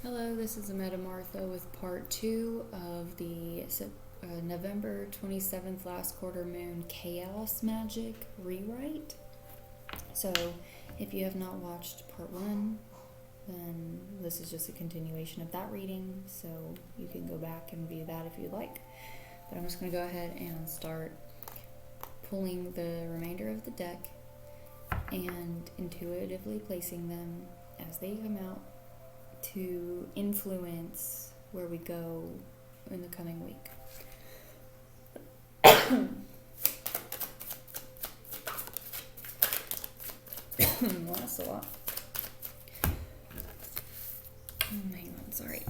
Hello, this is ametamartha with part 2 of the November 27th last quarter moon chaos magic rewrite. So if you have not watched part 1, then this is just a continuation of that reading, so you can go back and view that if you'd like. But I'm just going to go ahead and start pulling the remainder of the deck and intuitively placing them as they come out to influence where we go in the coming week. Well, that's a lot. Hang on, sorry.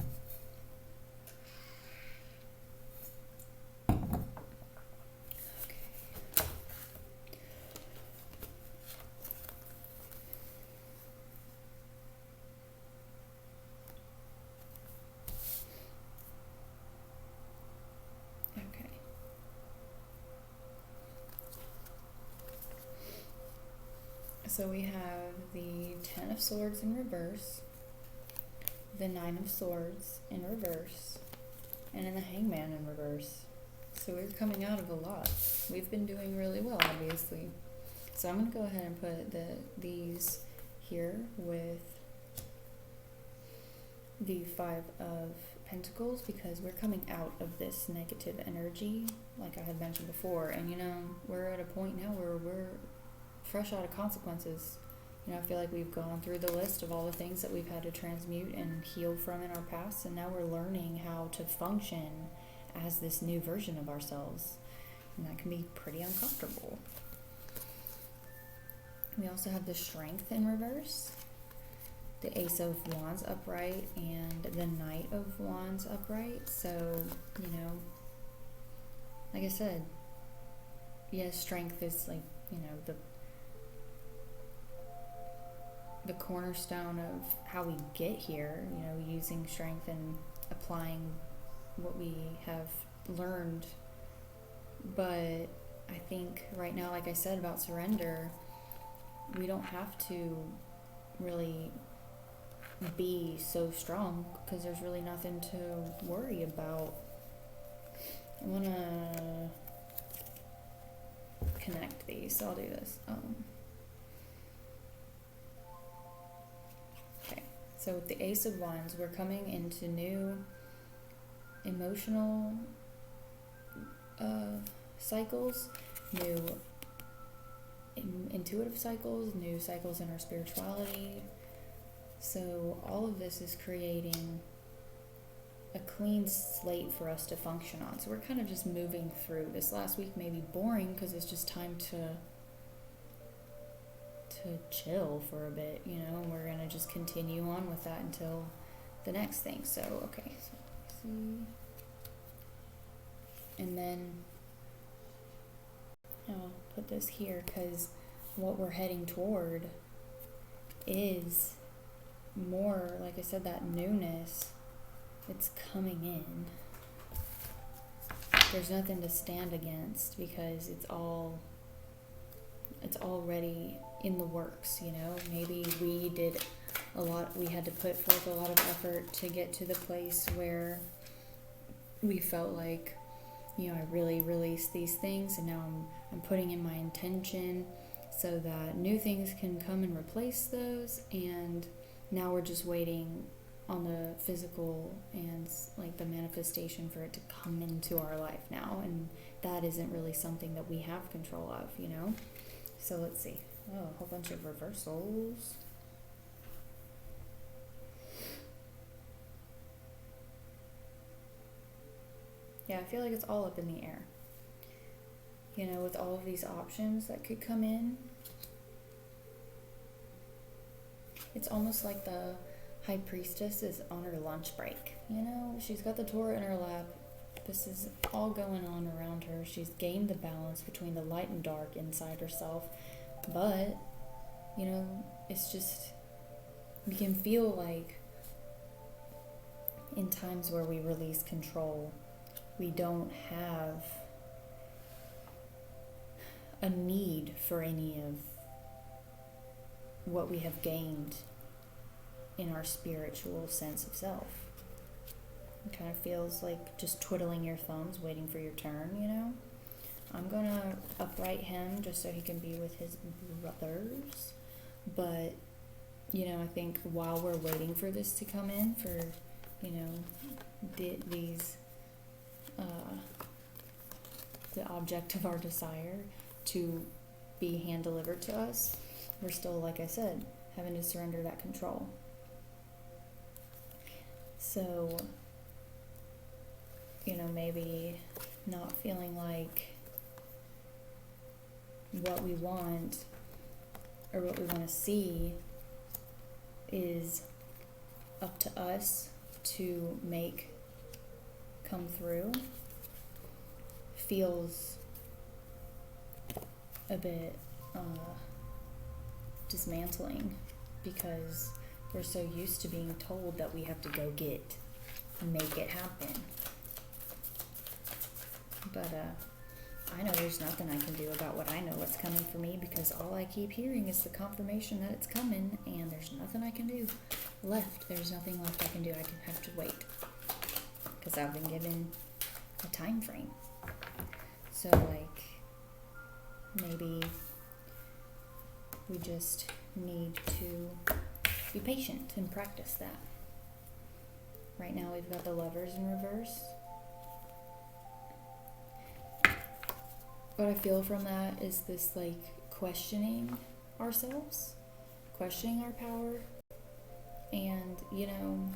So we have the Ten of Swords in reverse, the Nine of Swords in reverse, and then the Hangman in reverse. So we're coming out of a lot. We've been doing really well, obviously. So I'm going to go ahead and put these here with the Five of Pentacles, because we're coming out of this negative energy, like I had mentioned before. And, you know, we're at a point now where we're fresh out of consequences. You know, I feel like we've gone through the list of all the things that we've had to transmute and heal from in our past, and now we're learning how to function as this new version of ourselves, and that can be pretty uncomfortable. We also have the Strength in reverse, the Ace of Wands upright, and the Knight of Wands upright. So, you know, like I said, yes, strength is like, you know, the cornerstone of how we get here, you know, using strength and applying what we have learned. But I think right now, like I said about surrender, we don't have to really be so strong, because there's really nothing to worry about. I want to connect these, so I'll do this. So with the Ace of Wands, we're coming into new emotional cycles, new intuitive cycles, new cycles in our spirituality. So all of this is creating a clean slate for us to function on. So we're kind of just moving through. This last week may be boring because it's just time to chill for a bit, you know, and we're gonna just continue on with that until the next thing. So okay, so let's see, and then I'll put this here because what we're heading toward is more, like I said, that newness. It's coming in. There's nothing to stand against because it's already in the works, you know. Maybe we had to put forth a lot of effort to get to the place where we felt like, you know, I really released these things, and now I'm putting in my intention so that new things can come and replace those, and now we're just waiting on the physical and like the manifestation for it to come into our life now, and that isn't really something that we have control of, you know. So let's see. Oh, a whole bunch of reversals. Yeah, I feel like it's all up in the air. You know, with all of these options that could come in, it's almost like the High Priestess is on her lunch break. You know, she's got the Torah in her lap. This is all going on around her. She's gained the balance between the light and dark inside herself. But, you know, it's just, we can feel like in times where we release control, we don't have a need for any of what we have gained in our spiritual sense of self. It kind of feels like just twiddling your thumbs, waiting for your turn, you know? I'm going to upright him just so he can be with his brothers. But, you know, I think while we're waiting for this to come in, for, you know, these, the object of our desire to be hand delivered to us, we're still, like I said, having to surrender that control. So, you know, maybe not feeling like what we want or what we want to see is up to us to make come through feels a bit dismantling, because we're so used to being told that we have to go get and make it happen. But I know there's nothing I can do about what I know what's coming for me, because all I keep hearing is the confirmation that it's coming, and there's nothing I can do left. There's nothing left I can do. I can have to wait, because I've been given a time frame. So, like, maybe we just need to be patient and practice that. Right now we've got the Lovers in reverse. What I feel from that is this, like, questioning ourselves, questioning our power, and, you know,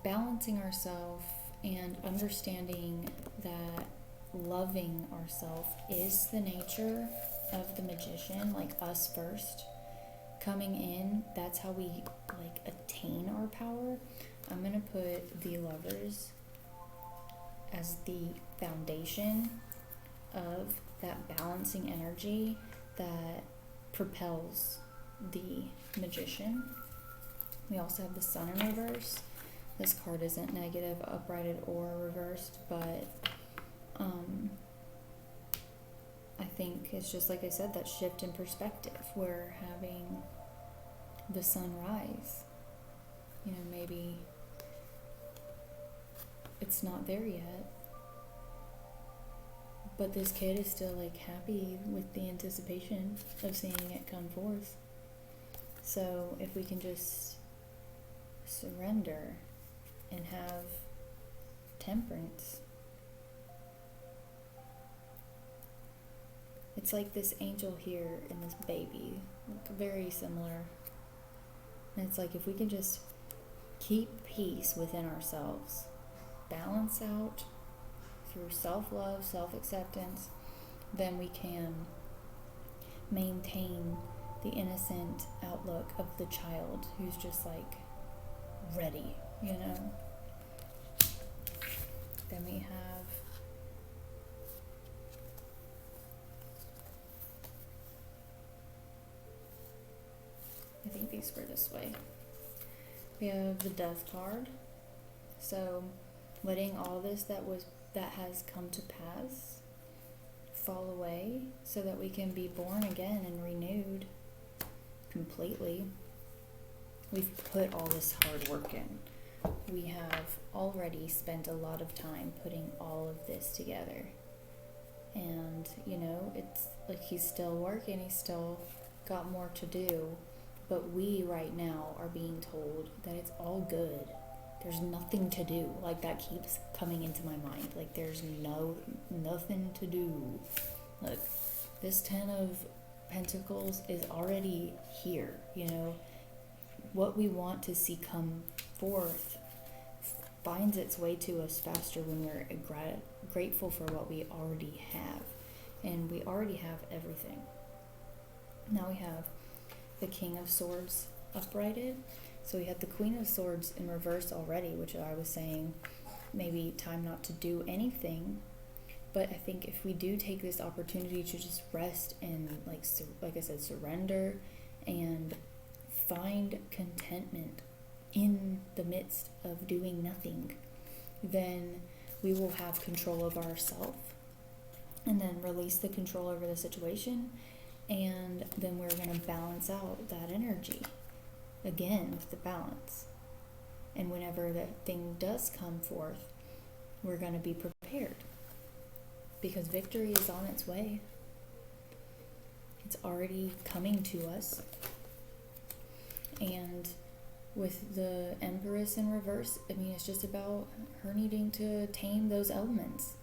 balancing ourselves and understanding that loving ourselves is the nature of the magician, like us first. Coming in, that's how we, like, attain our power. I'm going to put the Lovers as the foundation of that balancing energy that propels the magician. We also have the Sun in reverse. This card isn't negative, uprighted, or reversed, but I think it's just, like I said, that shift in perspective. We're having the sun rise. You know, maybe it's not there yet, but this kid is still, like, happy with the anticipation of seeing it come forth. So if we can just surrender and have temperance. It's like this angel here and this baby, like, very similar. And it's like, if we can just keep peace within ourselves, balance out through self-love, self-acceptance, then we can maintain the innocent outlook of the child who's just, like, ready, you know? Then we have I think these were this way. We have the Death card. So letting all this that has come to pass fall away so that we can be born again and renewed completely. We've put all this hard work in. We have already spent a lot of time putting all of this together. And, you know, it's like he's still working, he's still got more to do. But we right now are being told that it's all good. There's nothing to do. Like, that keeps coming into my mind. Like, there's nothing to do. Look, this 10 of Pentacles is already here, you know. What we want to see come forth finds its way to us faster when we're grateful for what we already have. And we already have everything. Now we have the King of Swords uprighted. So we had the Queen of Swords in reverse already, which I was saying maybe time not to do anything. But I think if we do take this opportunity to just rest and, like I said, surrender and find contentment in the midst of doing nothing, then we will have control of ourselves, and then release the control over the situation, and then we're going to balance out that energy. again with the balance. And whenever the thing does come forth, we're going to be prepared, because victory is on its way. It's already coming to us. And with the Empress in reverse, I mean, it's just about her needing to tame those elements.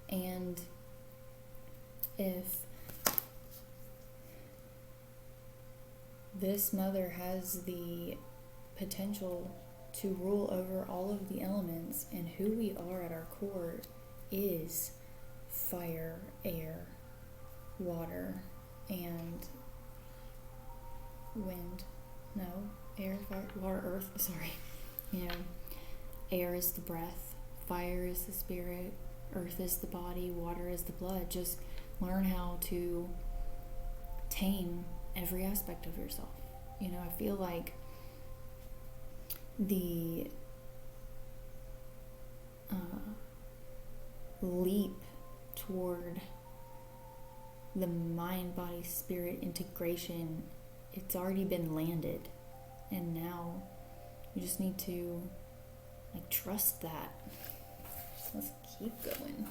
And if this mother has the potential to rule over all of the elements, and who we are at our core is fire, air, water, and wind. No, air, fire, water, earth, sorry. You know, air is the breath, fire is the spirit, earth is the body, water is the blood. Just learn how to tame every aspect of yourself. You know, I feel like the leap toward the mind, body, spirit integration, it's already been landed, and now you just need to like trust that. Let's keep going.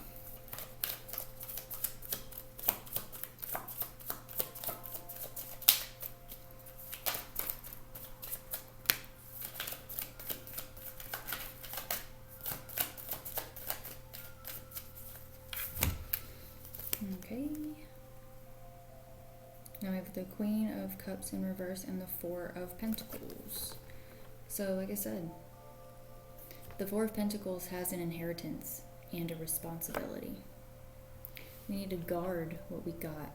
Okay. Now we have the Queen of Cups in reverse and the Four of Pentacles. So, like I said, the Four of Pentacles has an inheritance and a responsibility. We need to guard what we got,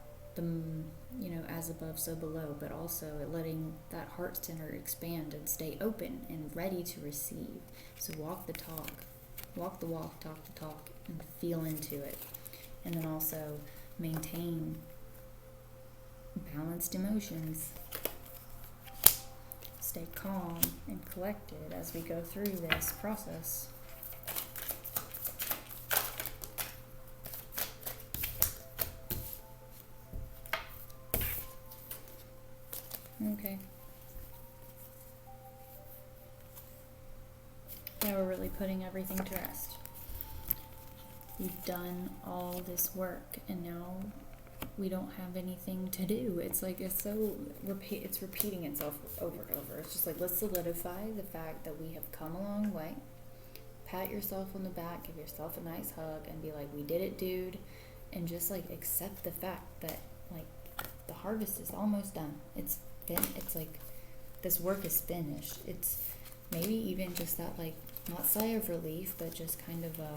as above, so below, but also letting that heart center expand and stay open and ready to receive. So walk the talk, walk the walk, talk the talk, and feel into it. And then also maintain balanced emotions. Stay calm and collected as we go through this process. Okay. Now we're really putting everything to rest. We've done all this work, and now we don't have anything to do. It's like it's repeating itself over and over. It's just like, let's solidify the fact that we have come a long way. Pat yourself on the back, give yourself a nice hug, and be like, we did it, dude. And just like accept the fact that like the harvest is almost done. It's like this work is finished. It's maybe even just that, like, not sigh of relief, but just kind of a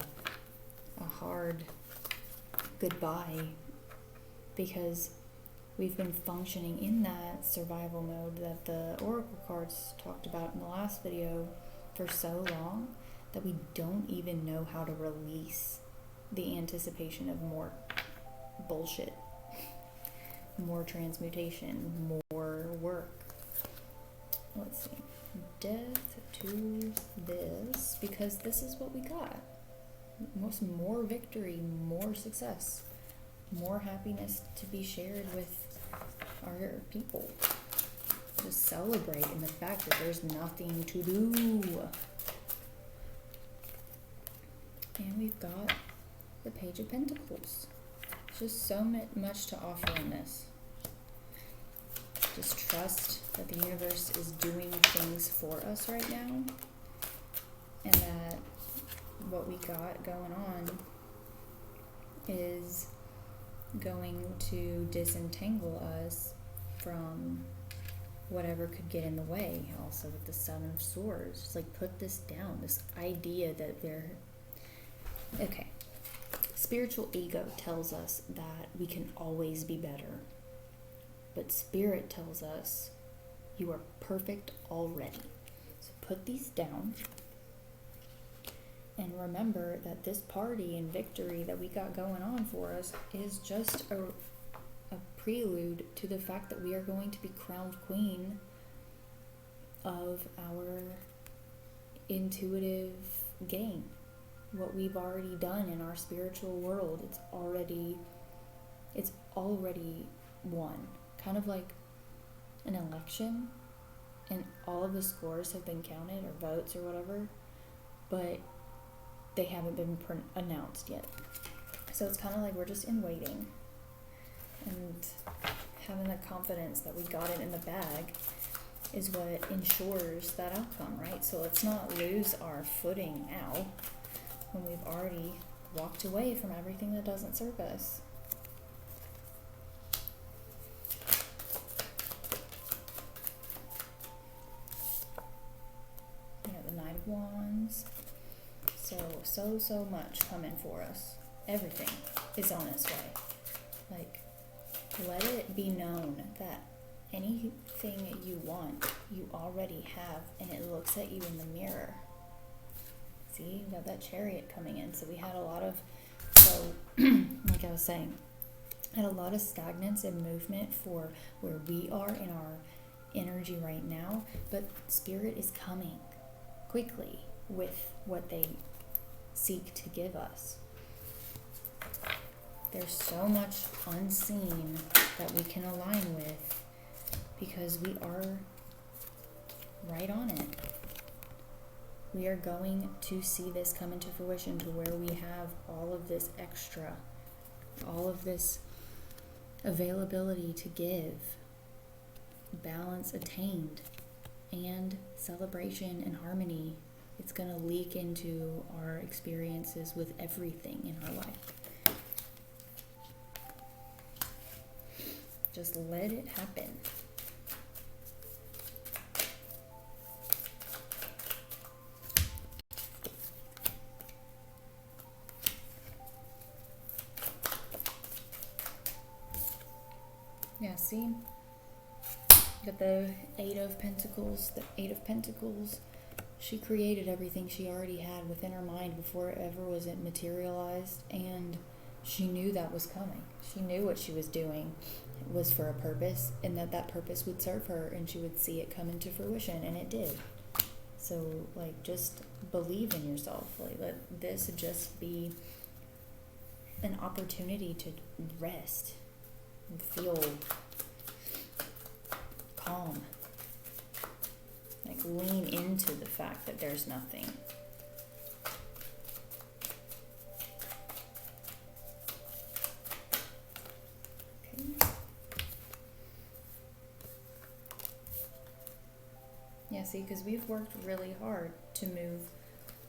hard goodbye, because we've been functioning in that survival mode that the oracle cards talked about in the last video for so long that we don't even know how to release the anticipation of more bullshit, more transmutation, more work. Let's see. Death to this, because this is what we got. More victory, more success, more happiness to be shared with our people. Just celebrate in the fact that there's nothing to do. And we've got the Page of Pentacles. Just so much to offer in this. Just trust that the universe is doing things for us right now, and that what we got going on is going to disentangle us from whatever could get in the way. Also with the Seven of Swords, just like put this down, this idea that okay, spiritual ego tells us that we can always be better, but spirit tells us you are perfect already. So put these down. And remember that this party and victory that we got going on for us is just a prelude to the fact that we are going to be crowned queen of our intuitive game. What we've already done in our spiritual world, it's already won. Kind of like an election, and all of the scores have been counted, or votes or whatever, but they haven't been announced yet. So it's kind of like we're just in waiting and having the confidence that we got it in the bag is what ensures that outcome, right? So let's not lose our footing now when we've already walked away from everything that doesn't serve us. You know, the Knight of Wands. So much coming for us. Everything is on its way. Like, let it be known that anything you want, you already have, and it looks at you in the mirror. See, you got that Chariot coming in. So we had a lot of, like I was saying, had a lot of stagnance and movement for where we are in our energy right now, but Spirit is coming quickly with what they seek to give us. There's so much unseen that we can align with because we are right on it. We are going to see this come into fruition to where we have all of this extra, all of this availability to give, balance attained, and celebration and harmony. It's going to leak into our experiences with everything in our life. Just let it happen. Yeah, see? Got the Eight of Pentacles. The Eight of Pentacles, she created everything she already had within her mind before it ever was materialized, and she knew that was coming. She knew what she was doing was for a purpose, and that purpose would serve her, and she would see it come into fruition, and it did. So, like, just believe in yourself. Like, let this just be an opportunity to rest and feel calm. Like, lean into the fact that there's nothing. Yeah, see, because we've worked really hard to move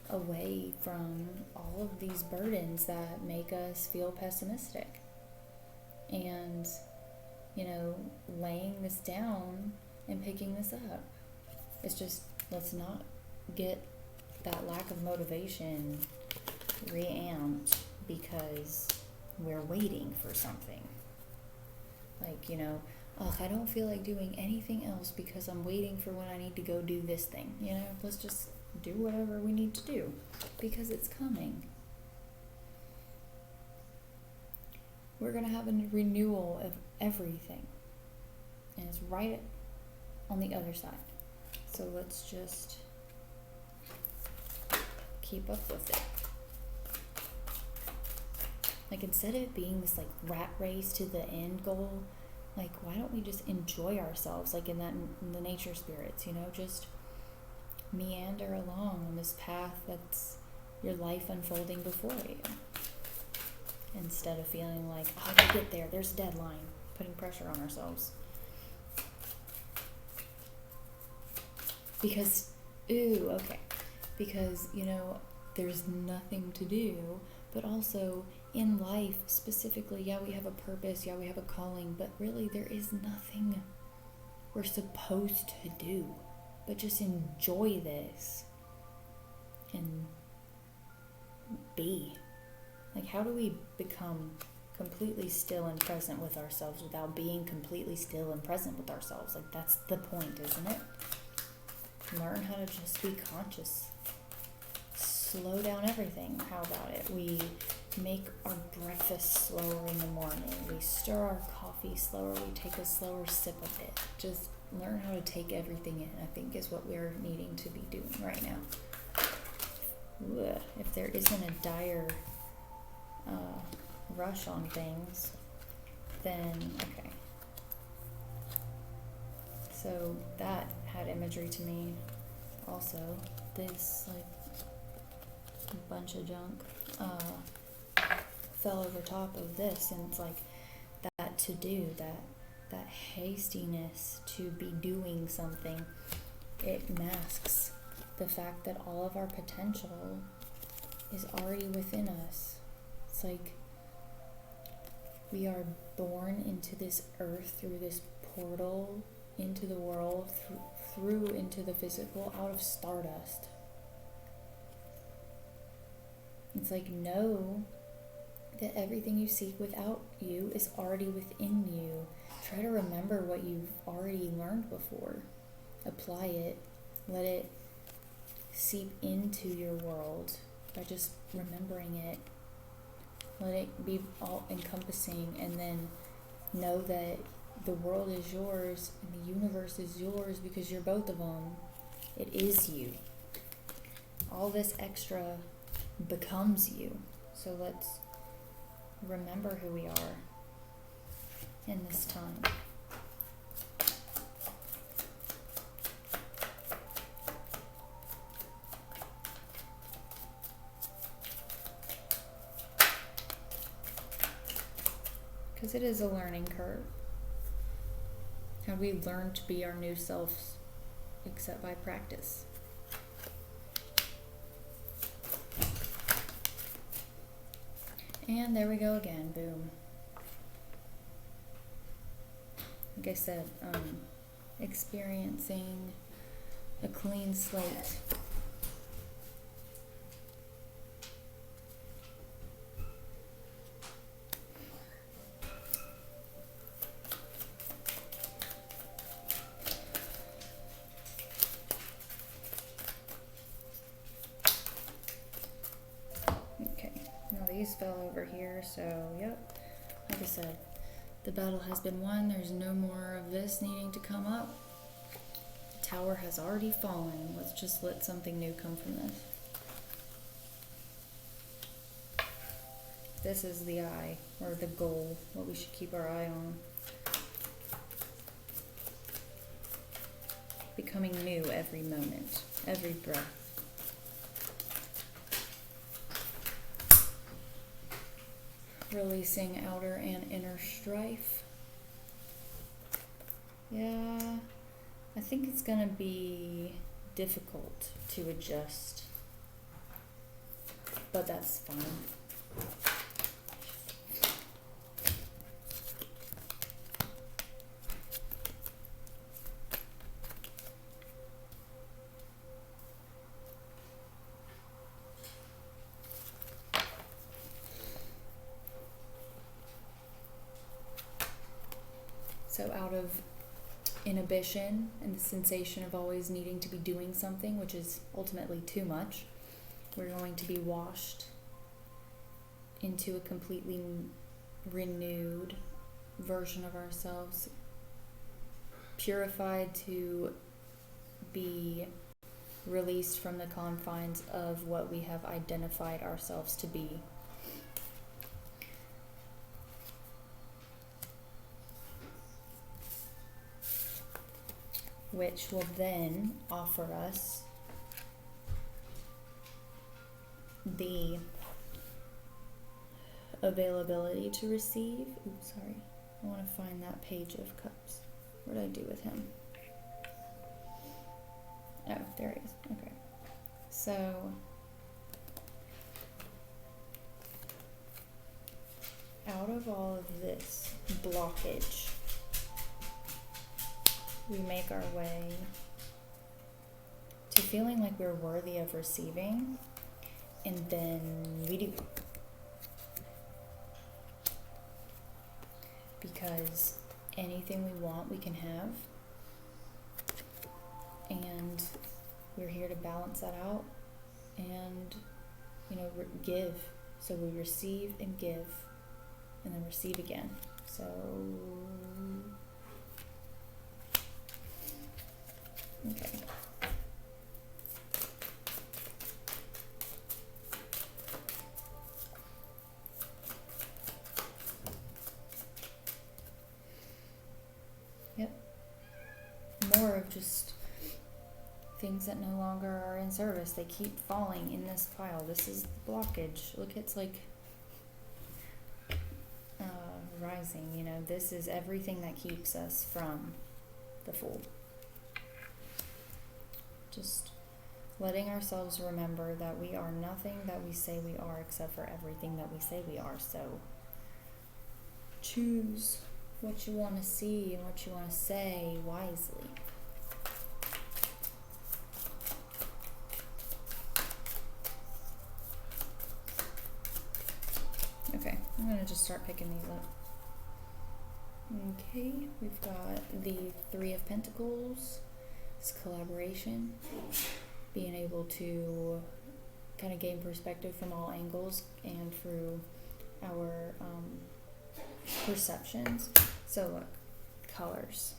away from all of these burdens that make us feel pessimistic. And, you know, laying this down and picking this up. It's just, let's not get that lack of motivation re-amped because we're waiting for something. Like, you know, I don't feel like doing anything else because I'm waiting for when I need to go do this thing. You know, let's just do whatever we need to do because it's coming. We're going to have a renewal of everything. And it's right on the other side. So let's just keep up with it. Like, instead of it being this like rat race to the end goal, like, why don't we just enjoy ourselves, like in the nature spirits, you know, just meander along on this path that's your life unfolding before you. Instead of feeling like, oh, I gotta get there, there's a deadline, putting pressure on ourselves. Because, because, you know, there's nothing to do, but also in life specifically, yeah, we have a purpose, yeah, we have a calling, but really there is nothing we're supposed to do, but just enjoy this and be. Like, how do we become completely still and present with ourselves without being completely still and present with ourselves? Like, that's the point, isn't it? Learn how to just be conscious. Slow down everything. How about it? We make our breakfast slower in the morning. We stir our coffee slower. We take a slower sip of it. Just learn how to take everything in, I think, is what we're needing to be doing right now. Ugh. If there isn't a dire rush on things, then okay. So that had imagery to me also. This, like, bunch of junk fell over top of this, and it's like that to do, that hastiness to be doing something, it masks the fact that all of our potential is already within us. It's like we are born into this earth through this portal into the world, through into the physical, out of stardust. It's like, know that everything you seek without you is already within you. Try to remember what you've already learned before. Apply it. Let it seep into your world by just remembering it. Let it be all encompassing, and then know that the world is yours and the universe is yours because you're both of them. It is you. All this extra becomes you. So let's remember who we are in this time. Because it is a learning curve. How we learn to be our new selves except by practice. And there we go again, boom. Like I said, experiencing a clean slate. These fell over here, so yep, like I said, the battle has been won. There's no more of this needing to come up. The tower has already fallen. Let's just let something new come from this. This is the eye, or the goal, what we should keep our eye on. Becoming new every moment, every breath. Releasing outer and inner strife. Yeah, I think it's gonna be difficult to adjust, but that's fine. So out of inhibition and the sensation of always needing to be doing something, which is ultimately too much, we're going to be washed into a completely renewed version of ourselves, purified to be released from the confines of what we have identified ourselves to be. Which will then offer us the availability to receive. Oops, sorry. I want to find that Page of Cups. What did I do with him? Oh, there he is. Okay. So, out of all of this blockage, we make our way to feeling like we're worthy of receiving, and then we do. Because anything we want, we can have, and we're here to balance that out and, give. So we receive and give, and then receive again. So okay. Yep. More of just things that no longer are in service. They keep falling in this pile. This is the blockage. Look, it's like rising, you know. This is everything that keeps us from the Fool. Just letting ourselves remember that we are nothing that we say we are except for everything that we say we are. So choose what you want to see and what you want to say wisely. Okay, I'm going to just start picking these up. Okay, we've got the Three of Pentacles. It's collaboration. Being able to kind of gain perspective from all angles and through our perceptions. So look, colors.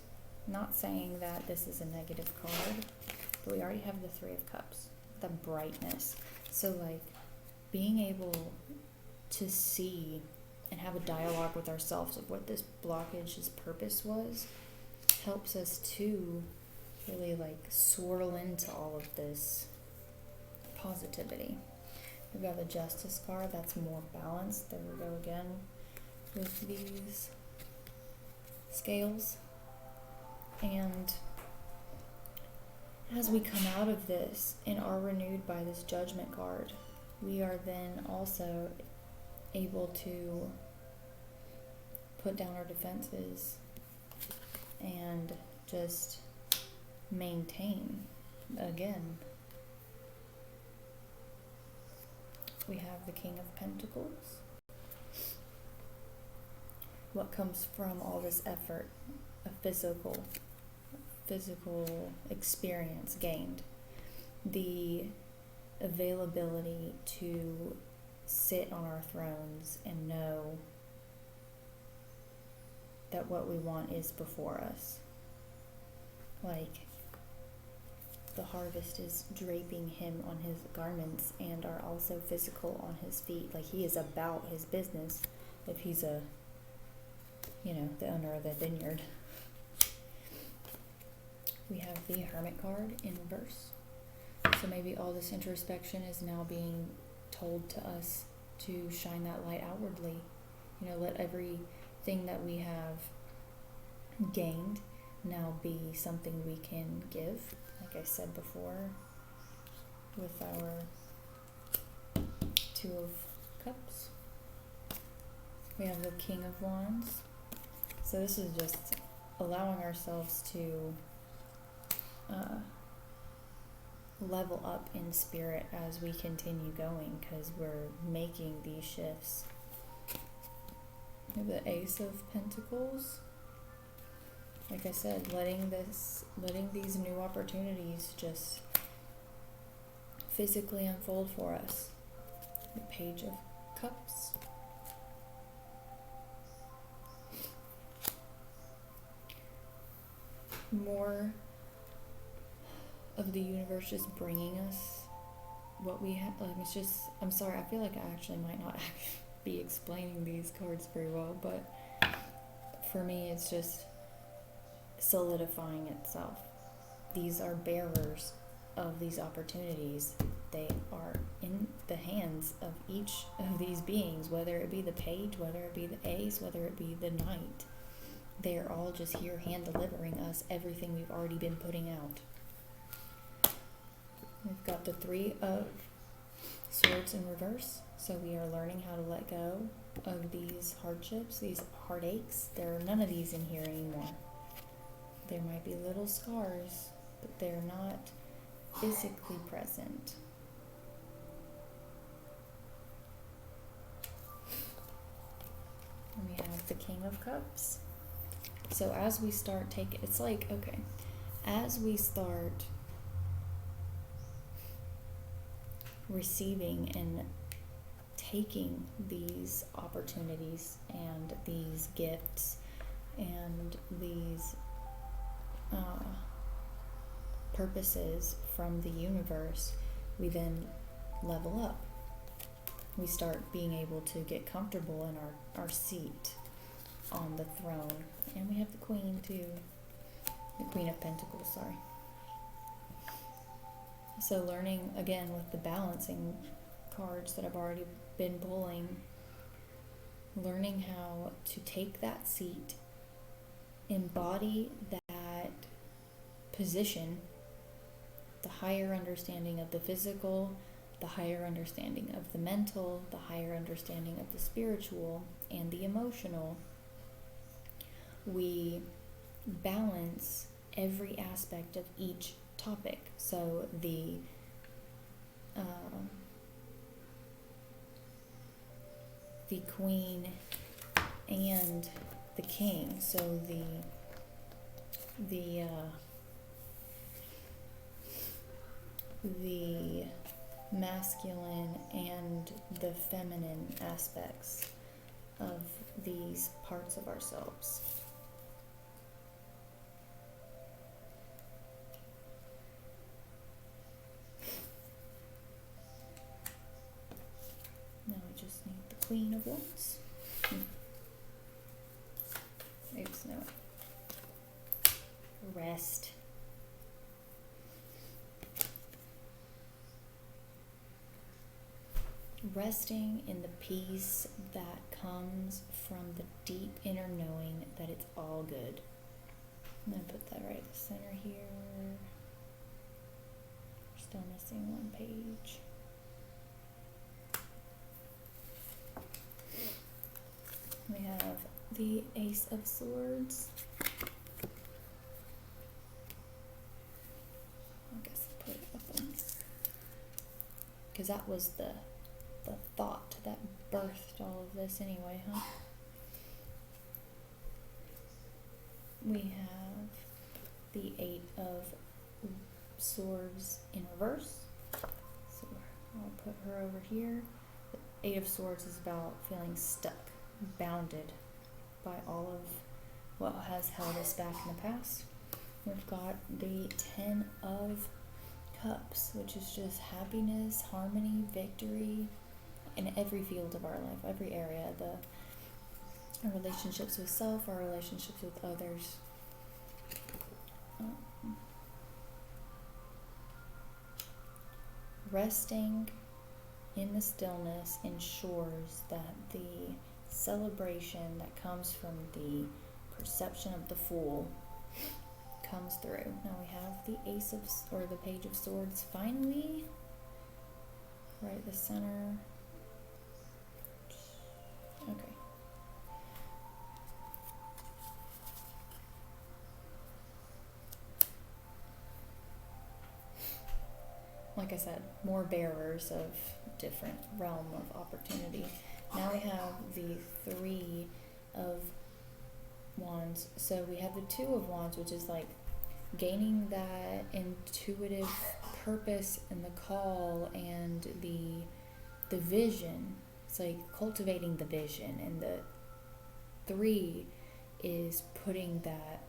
Not saying that this is a negative card, but we already have the Three of Cups, the brightness. So like being able to see and have a dialogue with ourselves of what this blockage's purpose was helps us to really like swirl into all of this positivity. We've got the Justice card, that's more balanced. There we go again with these scales. And as we come out of this and are renewed by this Judgment card, we are then also able to put down our defenses and just maintain again. We have the King of Pentacles. What comes from all this effort? A physical experience gained. The availability to sit on our thrones and know that what we want is before us. Like the harvest is draping him on his garments and are also physical on his feet. Like he is about his business if he's the owner of the vineyard. We have the Hermit card in reverse. So maybe all this introspection is now being told to us to shine that light outwardly. You know, let everything that we have gained now be something we can give. Like I said before, with our Two of Cups. We have the King of Wands. So this is just allowing ourselves to level up in spirit as we continue going, because we're making these shifts. We have the Ace of Pentacles. Like I said, letting these new opportunities just physically unfold for us. The Page of Cups. More of the universe just bringing us what we have. Like it's just, I'm sorry, I feel like I actually might not be explaining these cards very well, but for me it's just solidifying itself. These are bearers of these opportunities. They are in the hands of each of these beings, whether it be the page, whether it be the ace, whether it be the knight. They're all just here hand delivering us everything we've already been putting out. We've got the Three of Swords in reverse. So we are learning how to let go of these hardships, these heartaches. There are none of these in here anymore. There might be little scars, but they're not physically present. And we have the King of Cups. So as we start taking, it's like, okay, as we start receiving and taking these opportunities and these gifts and these purposes from the universe, we then level up. We start being able to get comfortable in our seat on the throne. And we have the Queen too. The Queen of Pentacles, sorry. So learning again with the balancing cards that I've already been pulling, learning how to take that seat, embody that position, the higher understanding of the physical, the higher understanding of the mental, the higher understanding of the spiritual and the emotional. We balance every aspect of each topic. So the queen and the king. So the masculine and the feminine aspects of these parts of ourselves. Now we just need the Queen of Wands. Oops, no. Rest. Resting in the peace that comes from the deep inner knowing that it's all good. I'm going to put that right at the center here. Still missing one page. We have the Ace of Swords. I guess I'll put it up on, because that was the thought that birthed all of this anyway, huh? We have the Eight of Swords in reverse. So I'll put her over here. The Eight of Swords is about feeling stuck, bounded by all of what has held us back in the past. We've got the Ten of Cups, which is just happiness, harmony, victory in every field of our life, every area. Our relationships with self, our relationships with others. Resting in the stillness ensures that the celebration that comes from the perception of the Fool comes through. Now we have the the Page of Swords finally, right at the center. Okay. Like I said, more bearers of different realm of opportunity. Now we have the Three of Wands. So we have the Two of Wands, which is like gaining that intuitive purpose and the call and the vision. It's like cultivating the vision, and the Three is putting that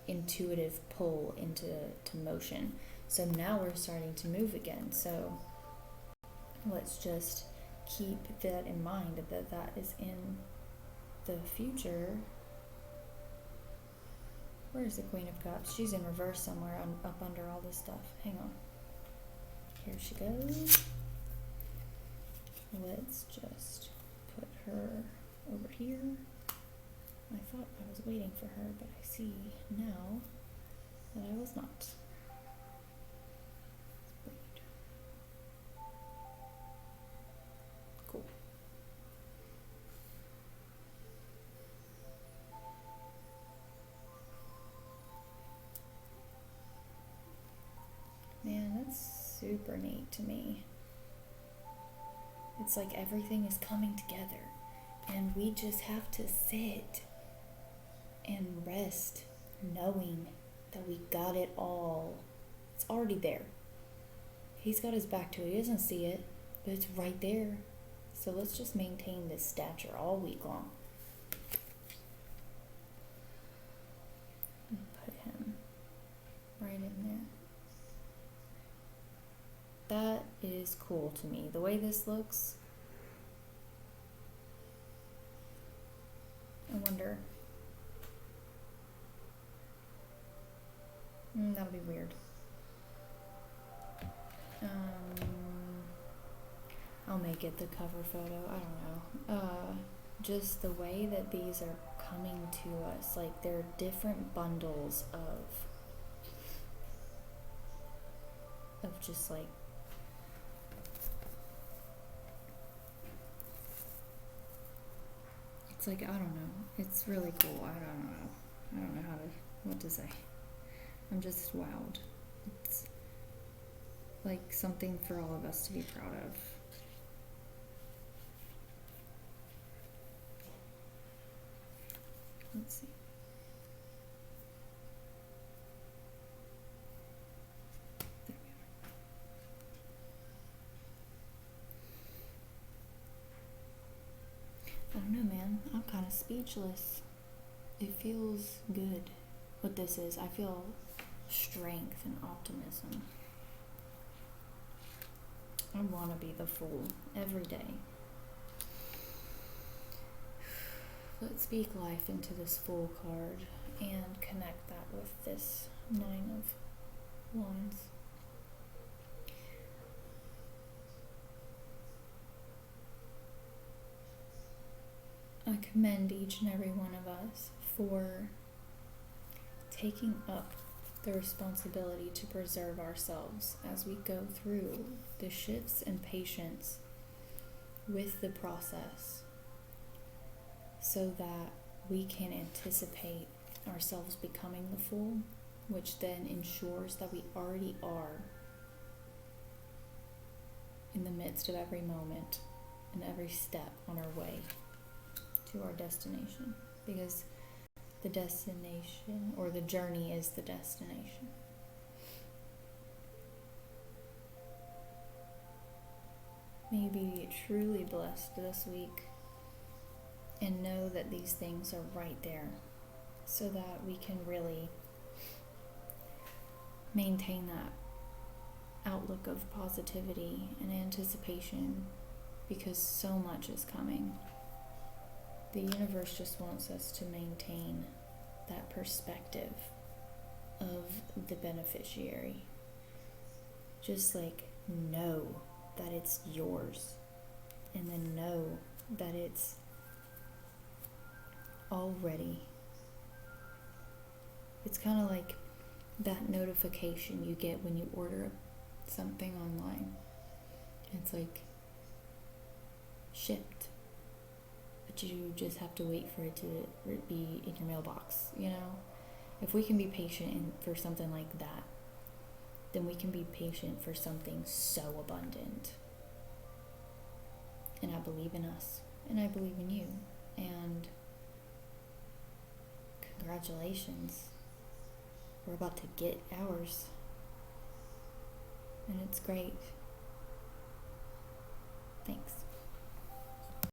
intuitive pull into motion. So now we're starting to move again. So let's just keep that in mind, that is in the future. Where's the Queen of Cups? She's in reverse somewhere up under all this stuff. Hang on. Here she goes. Let's just put her over here. I thought I was waiting for her, but I see now that I was not. Cool. Man, that's super neat to me. It's like everything is coming together, and we just have to sit and rest, knowing that we got it all. It's already there. He's got his back to it. He doesn't see it, but it's right there. So let's just maintain this stature all week long. And put him right in there. That is cool to me. The way this looks, I wonder. That'll be weird. I'll make it the cover photo. I don't know. Just the way that these are coming to us, like they're different bundles of just like it's like, I don't know. It's really cool. I don't know what to say. I'm just wowed. It's like something for all of us to be proud of. Let's see. There we are. I don't know, man. I'm kind of speechless. It feels good. What this is, I feel strength and optimism. I want to be the Fool every day. Let's speak life into this Fool card and connect that with this Nine of Wands. I commend each and every one of us for taking up the responsibility to preserve ourselves as we go through the shifts and patience with the process, so that we can anticipate ourselves becoming the Fool, which then ensures that we already are in the midst of every moment and every step on our way to our destination, because the destination, or the journey, is the destination. May you be truly blessed this week and know that these things are right there so that we can really maintain that outlook of positivity and anticipation, because so much is coming. The universe just wants us to maintain that perspective of the beneficiary. Just like know that it's yours, and then know that it's already. It's kind of like that notification you get when you order something online. It's like shipped, but you just have to wait for it to be in your mailbox, you know? If we can be patient for something like that, then we can be patient for something so abundant. And I believe in us, and I believe in you, and congratulations. We're about to get ours, and it's great.